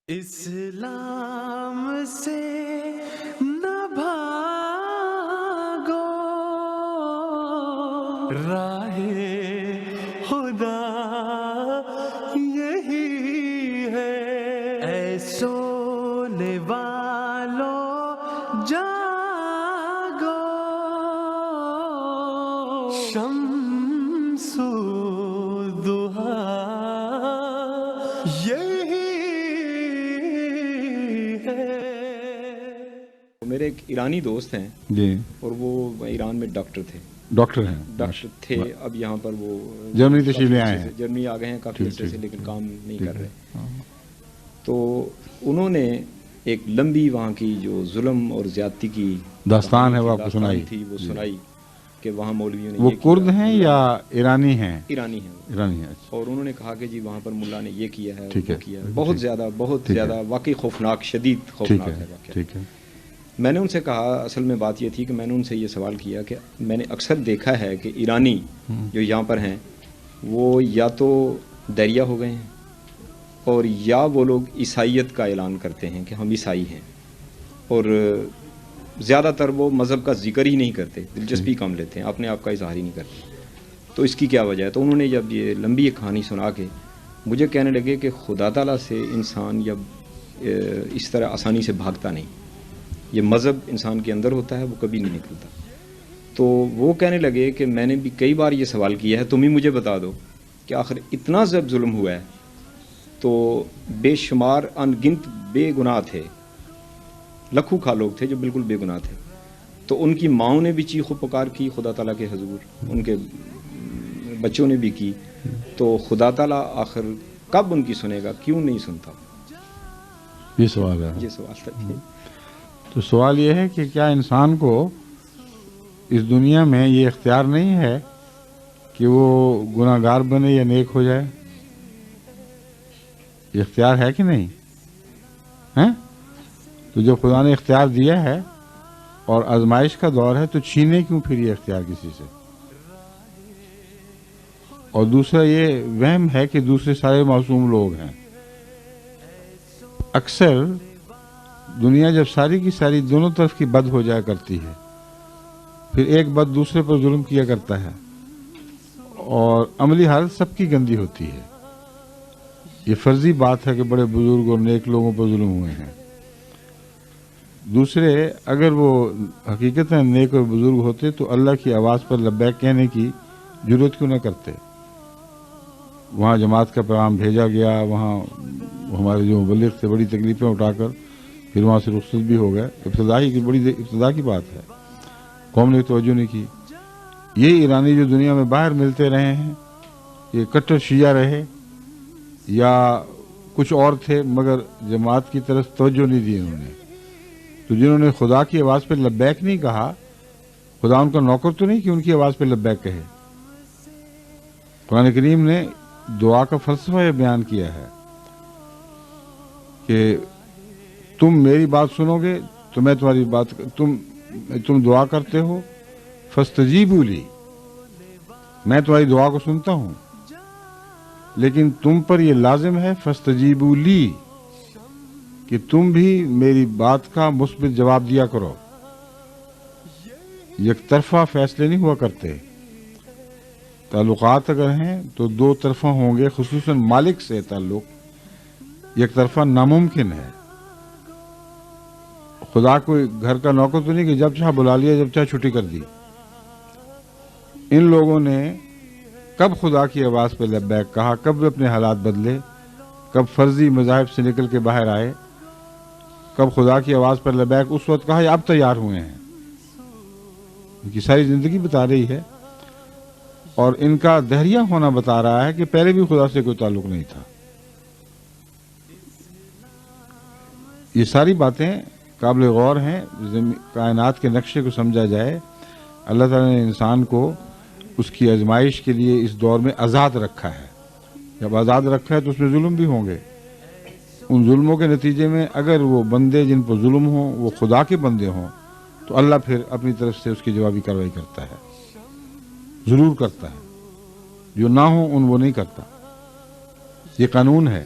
اسلام سے نہ بھاگو، راہ خدا یہی ہے، اے سونے والو جاگو، شمس الضحیٰ یہی ہے۔ میرے ایک ایرانی دوست ہیں جی، اور وہ ایران میں ڈاکٹر تھے، ڈاکٹر تھے اب یہاں پر وہ جرمنی تشریف لے آئے ہیں، جرمنی آ گئے ہیں کافی عرصے سے، لیکن کام نہیں کر رہے۔ ہاں۔ تو انہوں نے ایک لمبی وہاں کی جو ظلم اور زیادتی کی داستان ہے وہ آپ کو داستان سنائی تھی، وہ جی۔ سنائی کہ وہاں مولویوں نے وہ یہ کیا، کرد ہیں یا ایرانی ہیں؟ ایرانی ہیں وہ۔ ایرانی ہیں، اچھا اور انہوں نے کہا کہ جی وہاں پر ملا نے یہ کیا ہے، ٹھیک وہ ہے، کیا ہے، ٹھیک بہت ہے، زیادہ بہت ٹھیک ہے، زیادہ واقعی خوفناک، شدید ٹھیک خوفناک ہے، ہے واقعہ۔ ٹھیک ہے۔ میں نے ان سے کہا، اصل میں بات یہ تھی کہ میں نے ان سے یہ سوال کیا کہ میں نے اکثر دیکھا ہے کہ ایرانی جو یہاں پر ہیں وہ یا تو دریا ہو گئے ہیں اور یا وہ لوگ عیسائیت کا اعلان کرتے ہیں کہ ہم عیسائی ہیں، اور زیادہ تر وہ مذہب کا ذکر ہی نہیں کرتے، دلچسپی کم لیتے ہیں، اپنے آپ کا اظہار ہی نہیں کرتے۔ تو اس کی کیا وجہ ہے؟ تو انہوں نے جب یہ لمبی ایک کہانی سنا کے مجھے کہنے لگے کہ خدا تعالیٰ سے انسان یا اس طرح آسانی سے بھاگتا نہیں، یہ مذہب انسان کے اندر ہوتا ہے، وہ کبھی نہیں نکلتا۔ تو وہ کہنے لگے کہ میں نے بھی کئی بار یہ سوال کیا ہے، تم ہی مجھے بتا دو کہ آخر اتنا جب ظلم ہوا ہے تو بے شمار ان گنت بے گناہ تھے، لکھوں کھا لوگ تھے جو بالکل بے گناہ تھے، تو ان کی ماؤں نے بھی چیخ و پکار کی خدا تعالیٰ کے حضور، ان کے بچوں نے بھی کی، تو خدا تعالیٰ آخر کب ان کی سنے گا، کیوں نہیں سنتا؟ یہ سوال ہے۔ یہ سوال تھا۔ تو سوال یہ ہے کہ کیا انسان کو اس دنیا میں یہ اختیار نہیں ہے کہ وہ گناہ گار بنے یا نیک ہو جائے؟ یہ اختیار ہے کہ نہیں ہے؟ تو جب خدا نے اختیار دیا ہے اور آزمائش کا دور ہے تو چھینے کیوں پھر یہ اختیار کسی سے؟ اور دوسرا یہ وہم ہے کہ دوسرے سارے معصوم لوگ ہیں۔ اکثر دنیا جب ساری کی ساری دونوں طرف کی بد ہو جایا کرتی ہے، پھر ایک بد دوسرے پر ظلم کیا کرتا ہے اور عملی حالت سب کی گندی ہوتی ہے۔ یہ فرضی بات ہے کہ بڑے بزرگ اور نیک لوگوں پر ظلم ہوئے ہیں۔ دوسرے اگر وہ حقیقتاً نیک اور بزرگ ہوتے تو اللہ کی آواز پر لبیک کہنے کی جرات کیوں نہ کرتے؟ وہاں جماعت کا پیغام بھیجا گیا، وہاں ہمارے جو مبلغ تھے بڑی تکلیفیں اٹھا کر پھر وہاں سے رخصت بھی ہو گئے۔ بڑی ابتدا کی بات ہے، قوم نے توجہ نہیں کی۔ یہ ایرانی جو دنیا میں باہر ملتے رہے ہیں، یہ کٹر شیعہ رہے یا کچھ اور تھے، مگر جماعت کی طرف توجہ نہیں دی انہوں نے۔ تو جنہوں نے خدا کی آواز پہ لبیک نہیں کہا، خدا ان کا نوکر تو نہیں کہ ان کی آواز پہ لبیک کہے۔ قرآن کریم نے دعا کا فلسفہ یہ بیان کیا ہے کہ تم میری بات سنو گے تو میں تمہاری بات، تم دعا کرتے ہو فاستجیبوا لی، میں تمہاری دعا کو سنتا ہوں، لیکن تم پر یہ لازم ہے فاستجیبوا لی کہ تم بھی میری بات کا مثبت جواب دیا کرو۔ یک طرفہ فیصلے نہیں ہوا کرتے، تعلقات اگر ہیں تو دو طرفہ ہوں گے، خصوصاً مالک سے تعلق یک طرفہ ناممکن ہے۔ خدا کوئی گھر کا نوکر تو نہیں کہ جب چاہ بلا لیا جب چاہ چھٹی کر دی۔ ان لوگوں نے کب خدا کی آواز پہ لبیک کہا، کب اپنے حالات بدلے، کب فرضی مذاہب سے نکل کے باہر آئے، کب خدا کی آواز پر لبیک اس وقت کہا یا اب تیار ہوئے ہیں؟ ان کی ساری زندگی بتا رہی ہے، اور ان کا دہریہ ہونا بتا رہا ہے کہ پہلے بھی خدا سے کوئی تعلق نہیں تھا۔ یہ ساری باتیں قابل غور ہیں، کائنات کے نقشے کو سمجھا جائے۔ اللہ تعالیٰ نے انسان کو اس کی آزمائش کے لیے اس دور میں آزاد رکھا ہے۔ جب آزاد رکھا ہے تو اس میں ظلم بھی ہوں گے۔ ان ظلموں کے نتیجے میں اگر وہ بندے جن پر ظلم ہوں وہ خدا کے بندے ہوں تو اللہ پھر اپنی طرف سے اس کی جوابی کارروائی کرتا ہے، ضرور کرتا ہے۔ جو نہ ہوں ان وہ نہیں کرتا، یہ قانون ہے۔